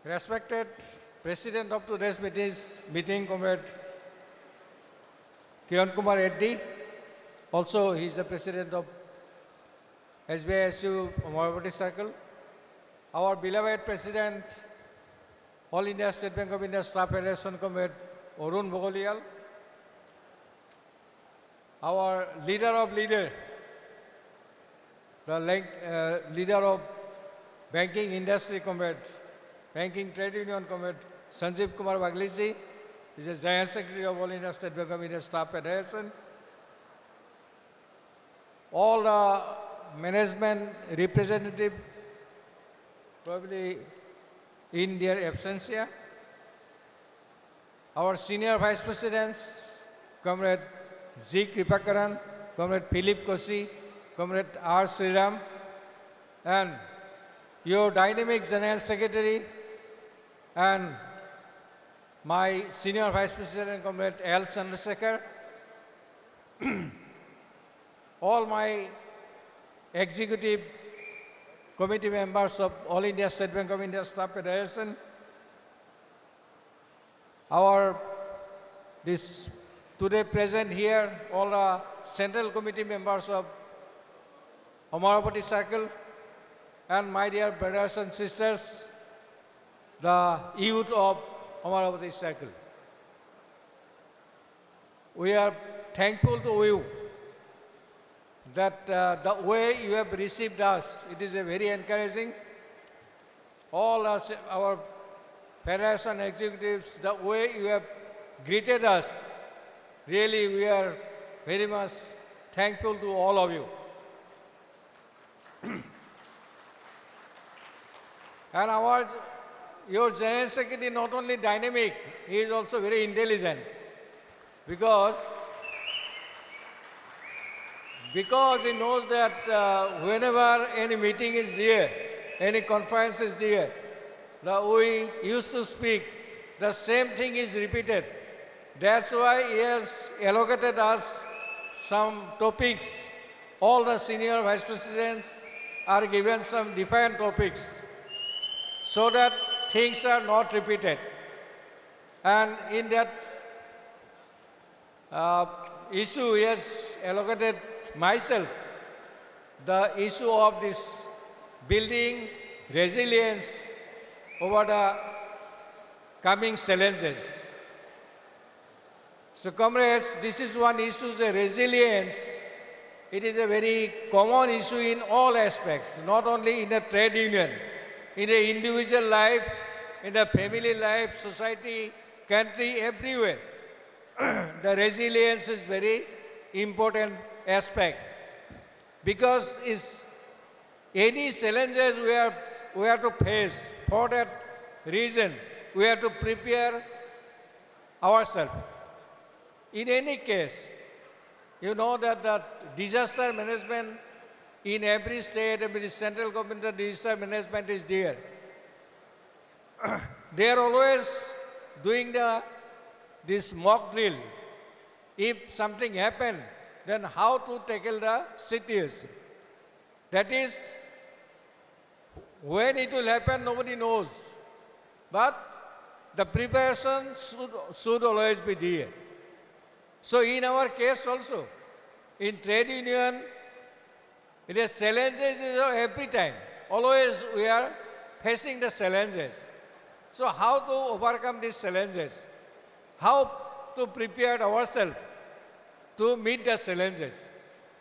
Respected President of today's meeting, Comrade Kumar, also he is the President of SBISUAC Moravati Circle. Our beloved President, All India State Bank of India Staff Federation, Comrade Arun Bogolial. Our leader of leader, the leader of banking industry, Comrade Banking Trade Union, Comrade Sanjeev Kumar Bagliji, is the Giant Secretary of All India State Bank of India Staff Federation. All the management representative, probably in their absentia. Our senior vice presidents, Comrade G. Kripakaran, Comrade Philip Kosi, Comrade R. Sriram, and your dynamic General Secretary, and my senior vice president, Comrade L. Chandrasekhar, all my executive committee members of All India State Bank of India Staff Federation, today present here, all the central committee members of Moravati Circle, and my dear brothers and sisters, the youth of Moravati Circle. We are thankful to you that the way you have received us, it is a very encouraging. All our federation executives, the way you have greeted us, really we are very much thankful to all of you. And your General Secretary not only dynamic, he is also very intelligent, because he knows that whenever any meeting is there, any conference is there, we used to speak, the same thing is repeated. That's why he has allocated us some topics. All the senior vice presidents are given some defined topics so that things are not repeated. And in that issue, he has allocated myself the issue of this building resilience over the coming challenges. So comrades, this is one issue, the resilience. It is a very common issue in all aspects, not only in the trade union, in the individual life, in the family life, society, country, everywhere. The resilience is very important aspect, because any challenges we have to face. For that reason, we have to prepare ourselves. In any case, you know that the disaster management in every state, every central government, the disaster management is there. They are always doing this mock drill. If something happens, then how to tackle the situation. That is, when it will happen, nobody knows. But the preparation should always be there. So in our case also, in trade union, it is challenges every time. Always we are facing the challenges. So how to overcome these challenges? How to prepare ourselves to meet the challenges?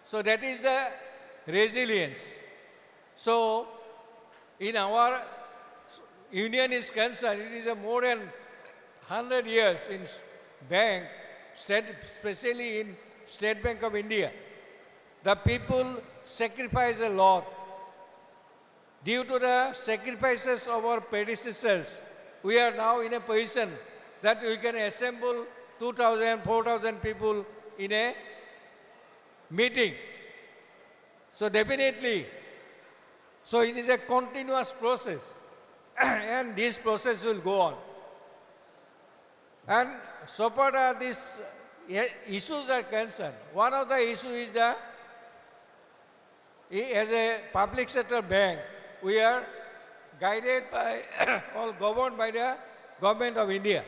So that is the resilience. So in our union is concerned, it is more than 100 years in bank, especially in State Bank of India. The people sacrifice a lot. Due to the sacrifices of our predecessors, we are now in a position that we can assemble 2,000, 4,000 people in a meeting. So definitely, so it is a continuous process and this process will go on. And so far these issues are concerned. One of the issues is as a public sector bank, we are guided by or governed by the government of India.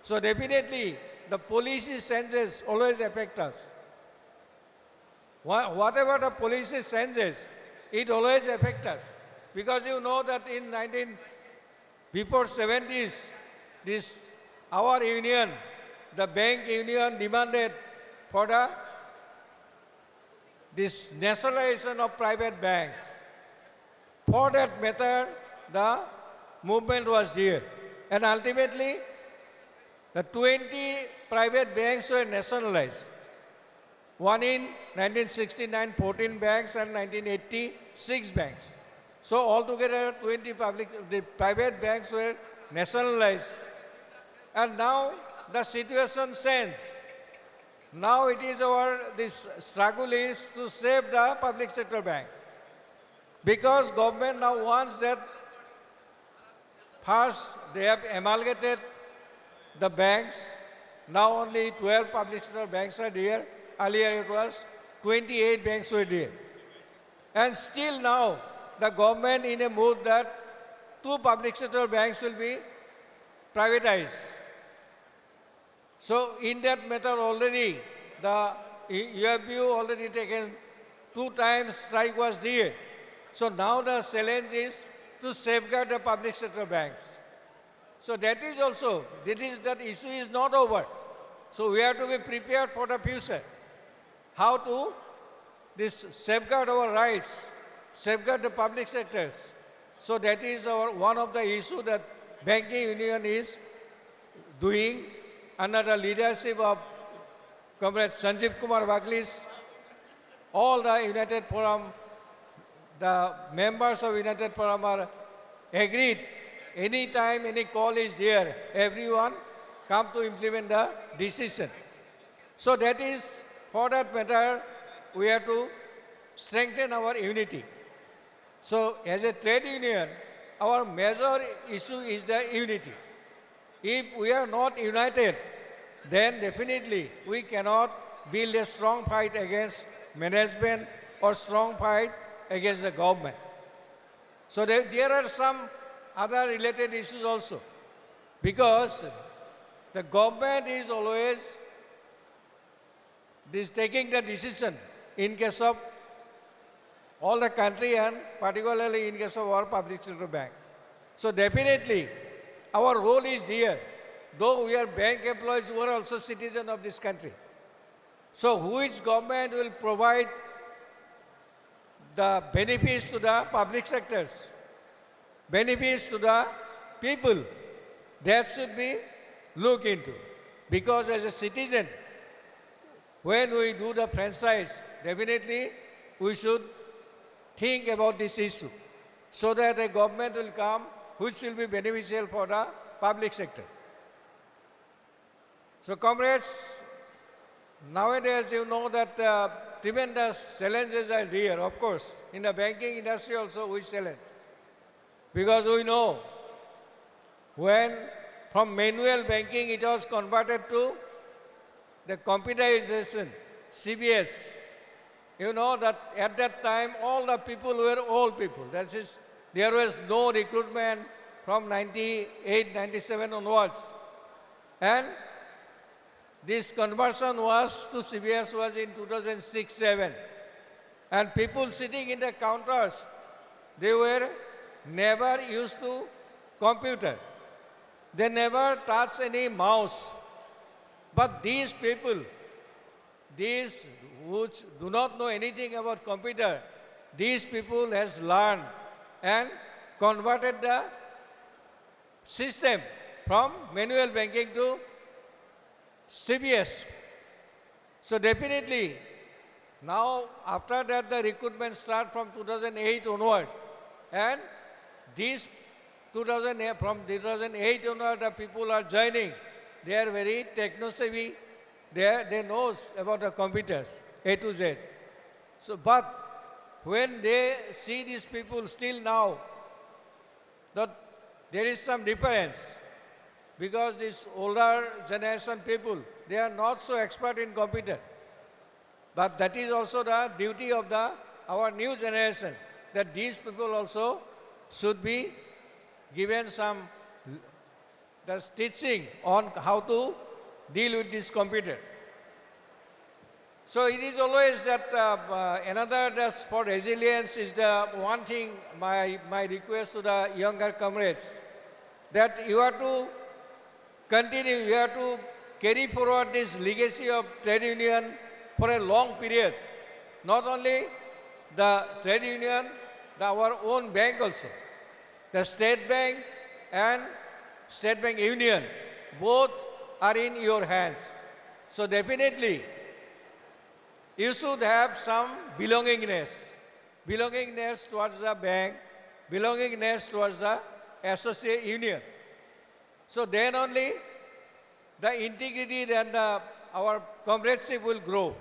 So definitely the policy senses always affect us. Whatever the policy senses, it always affects us. Because you know that before 70s, our union, the bank union demanded for this nationalization of private banks. For that matter, the movement was there. And ultimately, the 20 private banks were nationalized. One in 1969, 14 banks, and 1980, 6 banks. So altogether, 20 private banks were nationalized. And now the situation changes. Now it is this struggle is to save the public sector bank. Because government now wants that first they have amalgamated the banks. Now only 12 public sector banks are there. Earlier it was 28 banks were there. And still now the government in a mood that 2 public sector banks will be privatized. So in that matter already, you have already taken 2 times strike was there. So now the challenge is to safeguard the public sector banks. So that is also, that issue is not over. So we have to be prepared for the future. How to safeguard our rights, safeguard the public sectors. So that is one of the issues that banking union is doing under the leadership of Comrade Sanjeev Kumar Baglis. All the United Forum, the members of United Forum are agreed. Anytime any call is there, everyone come to implement the decision. So that is, for that matter, we have to strengthen our unity. So as a trade union, our major issue is the unity. If we are not united, then definitely we cannot build a strong fight against management or strong fight against the government. So there are some other related issues also. Because the government is always taking the decision in case of all the country and particularly in case of our public sector bank. So definitely our role is there. Though we are bank employees, we are also citizens of this country. So which government will provide the benefits to the public sectors, benefits to the people, that should be looked into. Because as a citizen, when we do the franchise, definitely we should think about this issue so that a government will come which will be beneficial for the public sector. So comrades, nowadays you know that tremendous challenges are there, of course. In the banking industry also we challenge. Because we know when from manual banking it was converted to the computerization, CBS. You know that at that time all the people were old people. That is, there was no recruitment from 98, 97 onwards. And this conversion was to CBS was in 2006-07. And people sitting in the counters, they were never used to computer. They never touched any mouse. But these people, these which do not know anything about computer, these people has learned and converted the system from manual banking to CBS. So definitely, now after that the recruitment start from 2008 onward, and from 2008 onward the people are joining. They are very techno-savvy. They know about the computers, A to Z. So, but when they see these people still now, that there is some difference. Because these older generation people, they are not so expert in computer. But that is also the duty of our new generation, that these people also should be given some the teaching on how to deal with this computer. So it is always that another for resilience is the one thing, my request to the younger comrades, that you have to continue, you have to carry forward this legacy of trade union for a long period. Not only the trade union, our own bank also. The State Bank and State Bank Union, both are in your hands. So definitely, you should have some belongingness towards the bank, belongingness towards the associate union. So then only the integrity and our comradeship will grow.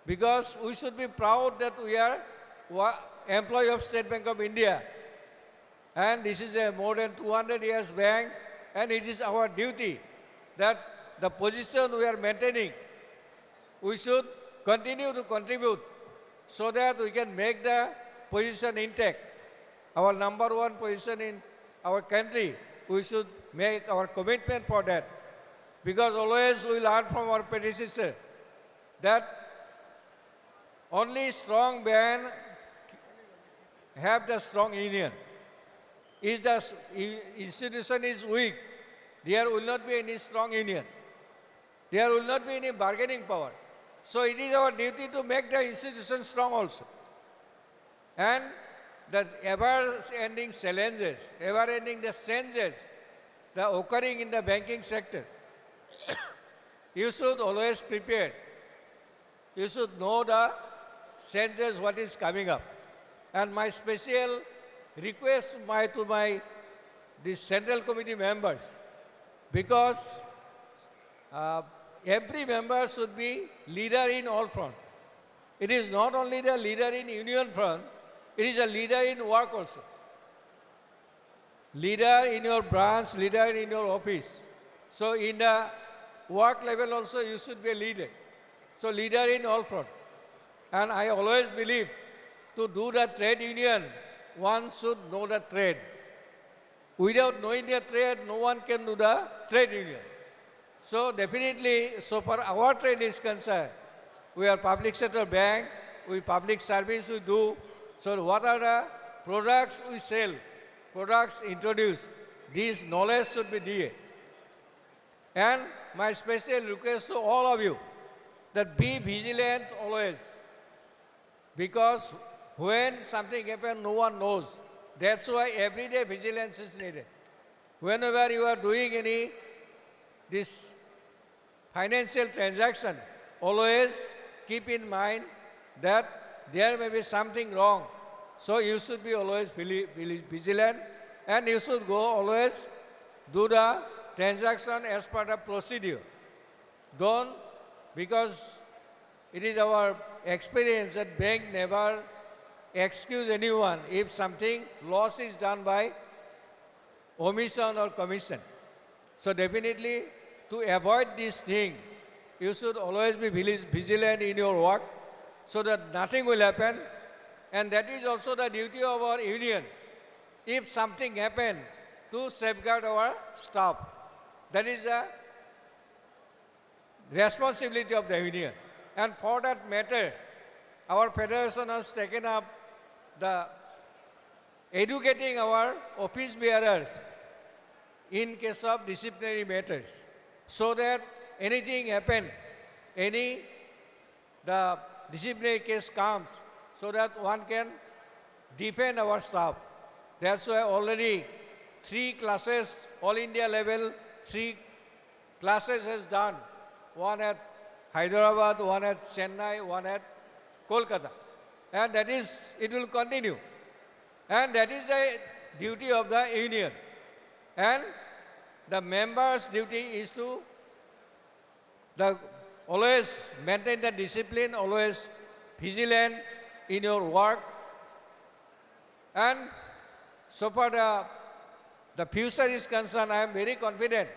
Because we should be proud that we are employee of State Bank of India. And this is a more than 200 years bank, and it is our duty that the position we are maintaining, we should continue to contribute so that we can make the position intact. Our number one position in our country, we should make our commitment for that. Because always we learn from our predecessor that only strong band have the strong union. If the institution is weak, there will not be any strong union. There will not be any bargaining power. So it is our duty to make the institution strong also. And the ever-ending challenges, ever-ending the changes, the occurring in the banking sector, you should always prepare. You should know the changes, what is coming up. And my special request to these central committee members, because every member should be leader in all front. It is not only the leader in union front, it is a leader in work also. Leader in your branch, leader in your office. So in the work level also you should be a leader. So leader in all front. And I always believe to do the trade union, one should know the trade. Without knowing the trade, no one can do the trade union. So definitely, so far our trade is concerned, we are public sector bank, we public service we do. So what are the products we sell, products introduce, this knowledge should be there. And my special request to all of you, that be vigilant always. Because when something happens, no one knows. That's why everyday vigilance is needed. Whenever you are doing this financial transaction, always keep in mind that there may be something wrong. So you should be always vigilant, and you should go always do the transaction as per the procedure. Don't, because it is our experience that bank never excuse anyone if something loss is done by omission or commission. So definitely to avoid this thing, you should always be vigilant in your work so that nothing will happen. And that is also the duty of our union. If something happens, to safeguard our staff. That is the responsibility of the union. And for that matter, our federation has taken up the educating our office bearers in case of disciplinary matters, so that anything happen, the disciplinary case comes, so that one can defend our staff. That's why already 3 classes, all India level, 3 classes has done. One at Hyderabad, one at Chennai, one at Kolkata. And that is, it will continue. And that is the duty of the union. And the members' duty is to always maintain the discipline, always vigilant in your work. And so far the future is concerned, I am very confident.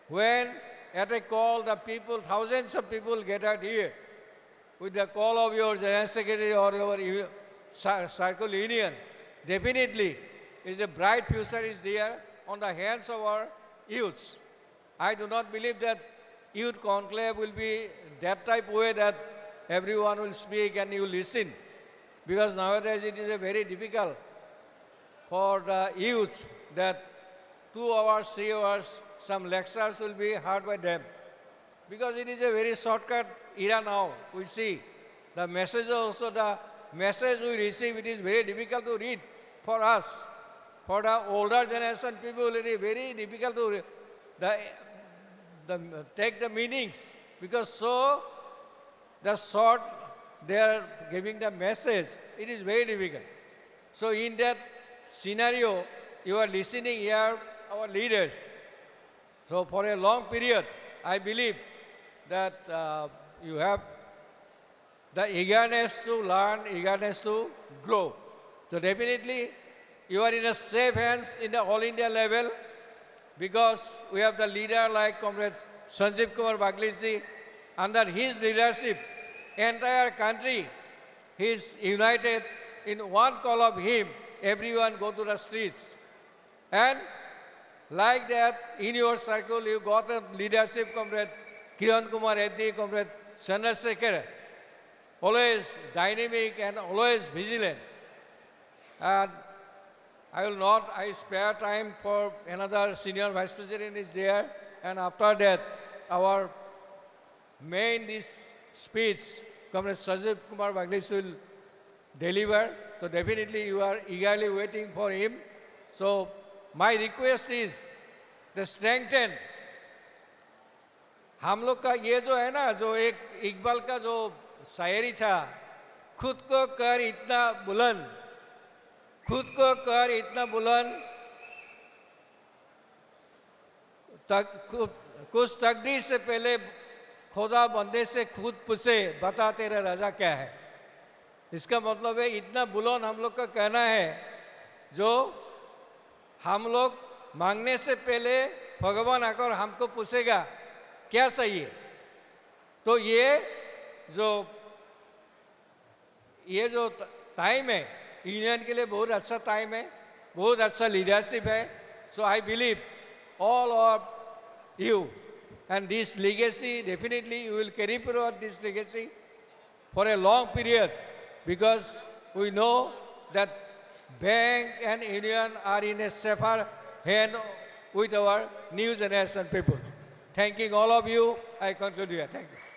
When at a call, the people, thousands of people gathered here, with the call of your General Secretary or your circle union, definitely is a bright future is there on the hands of our youths. I do not believe that youth conclave will be that type way that everyone will speak and you listen. Because nowadays it is a very difficult for the youth that 2 hours, 3 hours, some lectures will be heard by them. Because it is a very shortcut era now. We see the message also, the message we receive, it is very difficult to read for us. For the older generation people, it is very difficult to take the meanings. Because so the short they are giving the message, it is very difficult. So in that scenario, you are listening here, our leaders. So for a long period, I believe that you have the eagerness to learn, eagerness to grow. So definitely, you are in a safe hands in the All India level because we have the leader like Comrade Sanjeev Kumar Bagliji. Under his leadership, entire country is united in one call of him. Everyone go to the streets. And like that, in your circle, you got a leadership, Comrade Kiran Kumar Reddy, Comrade Chandrasekhar, always dynamic and always vigilant. And I spare time for another senior vice president is there. And after that, our main this speech, Comrade Sanjeev Kumar Bagliji will deliver. So definitely you are eagerly waiting for him. So my request is to strengthen. हम लोग का ये जो है ना, जो एक इकबाल का जो शायरी था, खुद को कर इतना बुलंद, खुद को कर इतना बुलंद, कुछ तकदीर से पहले खुदा बंदे से खुद पूछे, बता तेरा रजा क्या है. इसका मतलब है इतना बुलंद हम लोग का कहना है जो हम लोग मांगने से पहले भगवान आकर हमको पूछेगा क्या सही है. तो ये जो टाइम है यूनियन के लिए बहुत अच्छा टाइम है, बहुत अच्छा लीडरशिप है. So I believe all of you and this legacy, definitely you will carry forward this legacy for a long period because we know that bank and union are in a safer hand with our new generation people. Thanking all of you, I conclude here. Thank you.